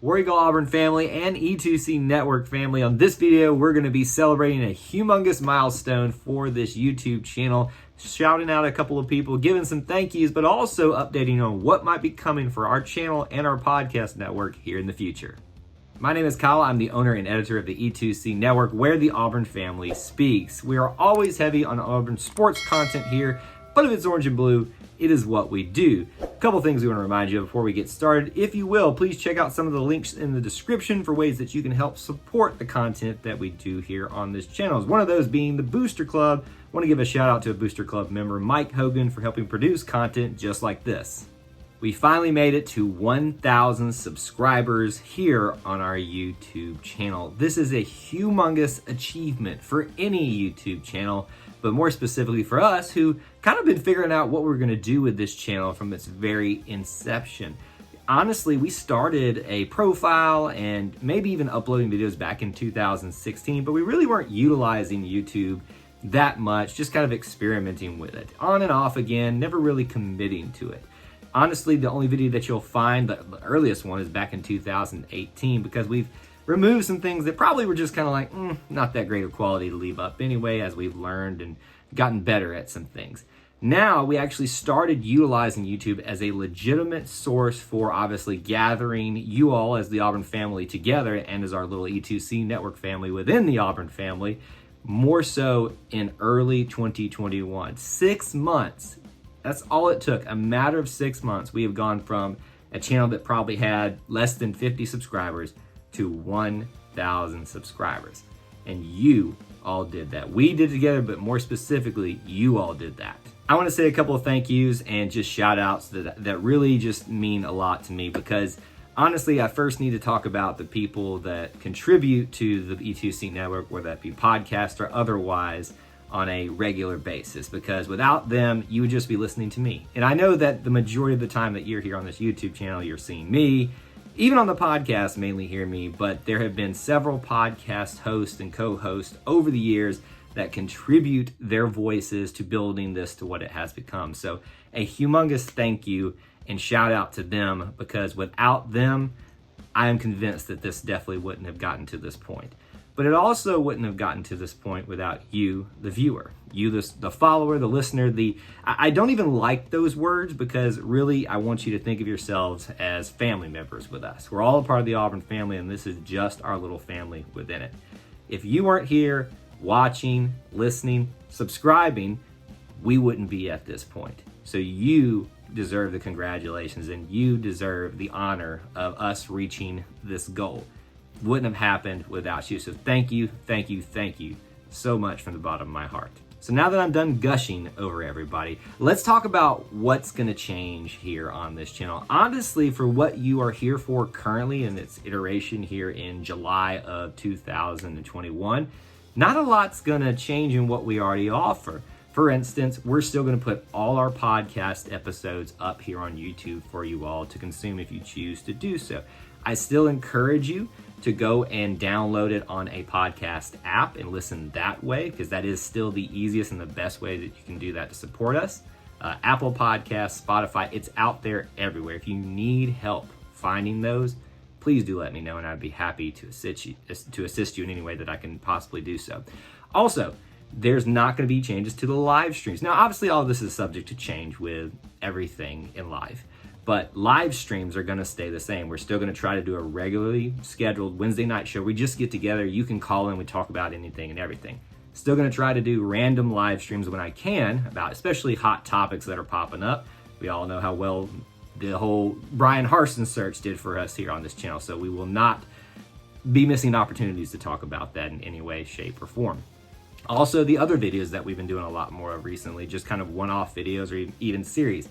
War Eagle Auburn family and E2C Network family. On this video, we're going to be celebrating a humongous milestone for this YouTube channel, shouting out a couple of people, giving some thank yous, but also updating on what might be coming for our channel and our podcast network here in the future. My name is Kyle. I'm the owner and editor of the E2C Network, where the Auburn family speaks. We are always heavy on Auburn sports content here, but if it's orange and blue, it is what we do. A couple things we want to remind you of before we get started. If you will, please check out some of the links in the description for ways that you can help support the content that we do here on this channel. One of those being the Booster Club. I want to give a shout out to a Booster Club member, Mike Hogan, for helping produce content just like this. We finally made it to 1,000 subscribers here on our YouTube channel. This is a humongous achievement for any YouTube channel, but more specifically for us who kind of been figuring out what we're going to do with this channel from its very inception. Honestly, we started a profile and maybe even uploading videos back in 2016, but we really weren't utilizing YouTube that much, just kind of experimenting with it. On and off again, never really committing to it. Honestly, the only video that you'll find, the earliest one, is back in 2018 because we've removed some things that probably were just kind of like, not that great of quality to leave up anyway, as we've learned and gotten better at some things. Now, we actually started utilizing YouTube as a legitimate source for obviously gathering you all as the Auburn family together and as our little E2C network family within the Auburn family, more so in early 2021. 6 months. That's all it took. A matter of 6 months, we have gone from a channel that probably had less than 50 subscribers to 1,000 subscribers. And you all did that. We did it together, but more specifically, you all did that. I want to say a couple of thank yous and just shout outs that really just mean a lot to me, because honestly, I first need to talk about the people that contribute to the E2C network, whether that be podcast or otherwise, on a regular basis, because without them, you would just be listening to me. And I know that the majority of the time that you're here on this YouTube channel, you're seeing me. Even on the podcast, mainly hear me, but there have been several podcast hosts and co-hosts over the years that contribute their voices to building this to what it has become. So a humongous thank you and shout out to them, because without them, I am convinced that this definitely wouldn't have gotten to this point. But it also wouldn't have gotten to this point without you, the viewer, you, the follower, the listener. I don't even like those words, because really I want you to think of yourselves as family members with us. We're all a part of the Auburn family, and this is just our little family within it. If you weren't here watching, listening, subscribing, we wouldn't be at this point. So you deserve the congratulations, and you deserve the honor of us reaching this goal. Wouldn't have happened without you. So thank you so much from the bottom of my heart. So now that I'm done gushing over everybody, let's talk about what's going to change here on this channel. Honestly, for what you are here for currently in its iteration here in July of 2021, not a lot's going to change in what we already offer. For instance, we're still going to put all our podcast episodes up here on YouTube for you all to consume if you choose to do so. I still encourage you to go and download it on a podcast app and listen that way, because that is still the easiest and the best way that you can do that to support us. Apple Podcasts, Spotify, it's out there everywhere. If you need help finding those, please do let me know, and I'd be happy to assist you in any way that I can possibly do so. Also, there's not going to be changes to the live streams. Now, obviously, all of this is subject to change with everything in life, but live streams are going to stay the same. We're still going to try to do a regularly scheduled Wednesday night show. We just get together. You can call in. We talk about anything and everything. Still going to try to do random live streams when I can about especially hot topics that are popping up. We all know how well the whole Brian Harsin search did for us here on this channel, so we will not be missing opportunities to talk about that in any way, shape, or form. Also, the other videos that we've been doing a lot more of recently, just kind of one-off videos or even series,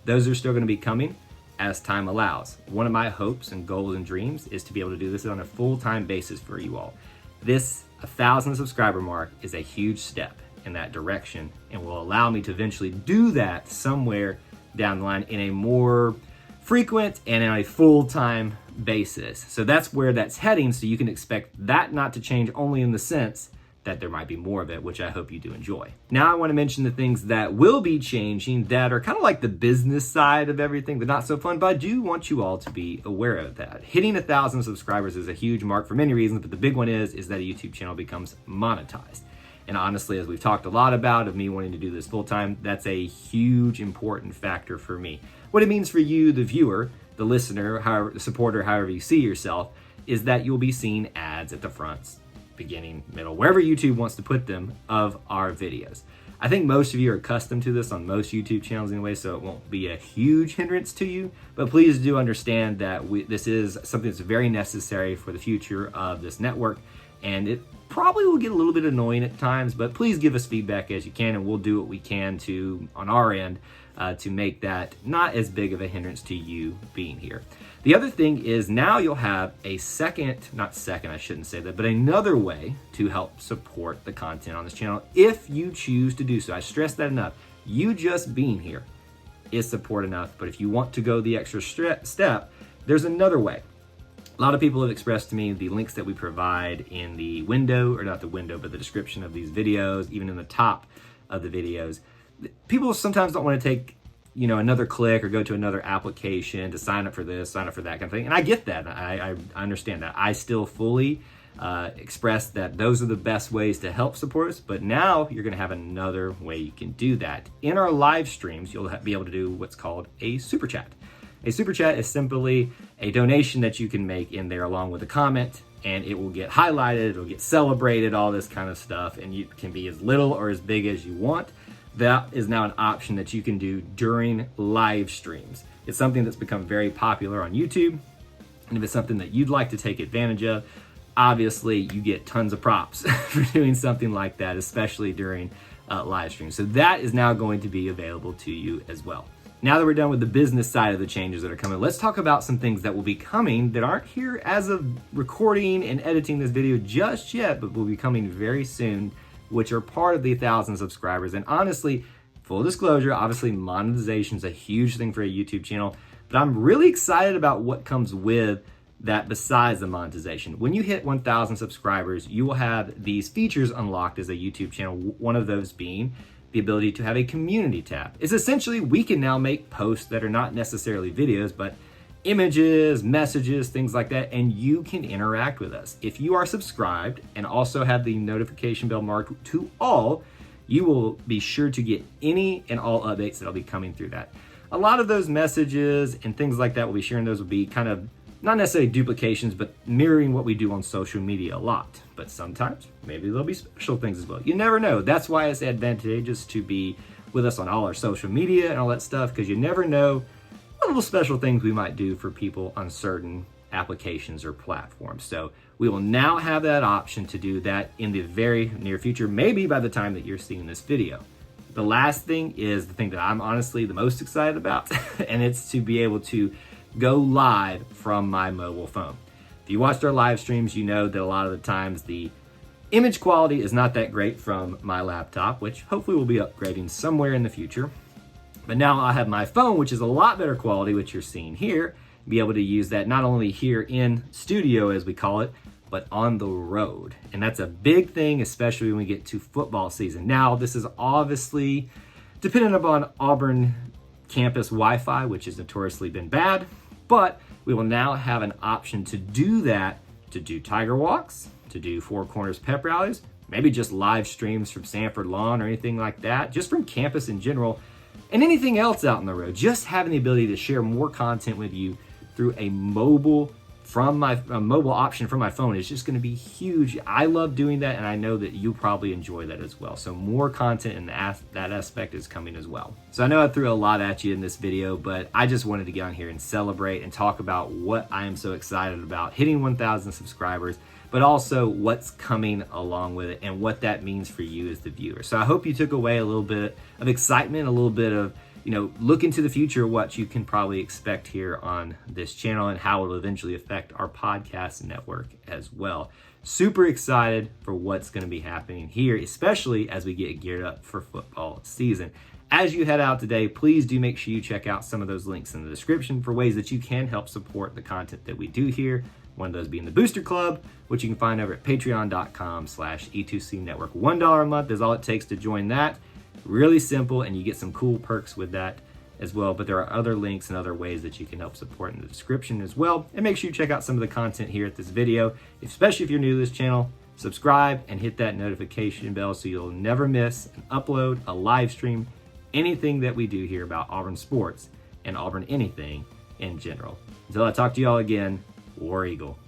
those are still going to be coming as time allows. One of my hopes and goals and dreams is to be able to do this on a full-time basis for you all. This 1,000 subscriber mark is a huge step in that direction and will allow me to eventually do that somewhere down the line in a more frequent and on a full-time basis. So that's where that's heading, so you can expect that not to change only in the sense that there might be more of it, which I hope you do enjoy. Now I want to mention the things that will be changing that are kind of like the business side of everything, but not so fun, but I do want you all to be aware of that. Hitting 1,000 subscribers is a huge mark for many reasons, but the big one is that a YouTube channel becomes monetized. And honestly, as we've talked a lot about of me wanting to do this full time, that's a huge important factor for me. What it means for you, the viewer, the listener, however, the supporter, however you see yourself, is that you'll be seeing ads at the fronts, beginning, middle, wherever YouTube wants to put them, of our videos. I think most of you are accustomed to this on most YouTube channels anyway, so it won't be a huge hindrance to you, but please do understand that this is something that's very necessary for the future of this network, and it probably will get a little bit annoying at times, but please give us feedback as you can, and we'll do what we can to, on our end, to make that not as big of a hindrance to you being here. The other thing is now you'll have a another way to help support the content on this channel if you choose to do so. I stress that enough. You just being here is support enough, but if you want to go the extra step, there's another way. A lot of people have expressed to me the links that we provide in the window, or not the window, but the description of these videos, even in the top of the videos. People sometimes don't want to take, another click or go to another application to sign up for this, sign up for that kind of thing. And I get that. I understand that. I still fully express that those are the best ways to help support us. But now you're going to have another way you can do that. In our live streams, you'll be able to do what's called a super chat. A super chat is simply a donation that you can make in there along with a comment, and it will get highlighted, it'll get celebrated, all this kind of stuff, and you can be as little or as big as you want. That is now an option that you can do during live streams. It's something that's become very popular on YouTube, and if it's something that you'd like to take advantage of, obviously you get tons of props for doing something like that, especially during live streams. So that is now going to be available to you as well. Now that we're done with the business side of the changes that are coming, let's talk about some things that will be coming that aren't here as of recording and editing this video just yet, but will be coming very soon, which are part of the 1,000 subscribers. And honestly, full disclosure, obviously monetization is a huge thing for a YouTube channel, but I'm really excited about what comes with that besides the monetization. When you hit 1,000 subscribers, you will have these features unlocked as a YouTube channel, one of those being the ability to have a community tab. It's essentially, we can now make posts that are not necessarily videos, but images, messages, things like that, and you can interact with us. If you are subscribed and also have the notification bell marked to all, you will be sure to get any and all updates that'll be coming through that. A lot of those messages and things like that, we'll be sharing those, will be kind of not necessarily duplications, but mirroring what we do on social media a lot. But sometimes maybe there'll be special things as well. You never know. That's why it's advantageous to be with us on all our social media and all that stuff, because you never know what little special things we might do for people on certain applications or platforms. So we will now have that option to do that in the very near future, maybe by the time that you're seeing this video. The last thing is the thing that I'm honestly the most excited about, and it's to be able to go live from my mobile phone. If you watched our live streams, you know that a lot of the times the image quality is not that great from my laptop, which hopefully we'll be upgrading somewhere in the future. But now I have my phone, which is a lot better quality, which you're seeing here, be able to use that not only here in studio, as we call it, but on the road. And that's a big thing, especially when we get to football season. Now, this is obviously dependent upon Auburn campus Wi-Fi, which has notoriously been bad, but we will now have an option to do that, to do Tiger Walks, to do Four Corners pep rallies, maybe just live streams from Sanford Lawn or anything like that, just from campus in general, and anything else out on the road. Just having the ability to share more content with you through a mobile option from my phone is just going to be huge. I love doing that, and I know that you probably enjoy that as well. So more content in that aspect is coming as well. So I know I threw a lot at you in this video, but I just wanted to get on here and celebrate and talk about what I am so excited about, hitting 1,000 subscribers, but also what's coming along with it and what that means for you as the viewer. So I hope you took away a little bit of excitement, a little bit of, look into the future, what you can probably expect here on this channel and how it'll eventually affect our podcast network as well. Super excited for what's going to be happening here, especially as we get geared up for football season. As you head out today, please do make sure you check out some of those links in the description for ways that you can help support the content that we do here. One of those being the Booster Club, which you can find over at patreon.com/E2C Network. $1 a month is all it takes to join that. Really simple, and you get some cool perks with that as well. But there are other links and other ways that you can help support in the description as well. And make sure you check out some of the content here at this video, especially if you're new to this channel. Subscribe and hit that notification bell so you'll never miss an upload, a live stream, anything that we do here about Auburn sports and Auburn anything in general. Until I talk to you all again, War Eagle.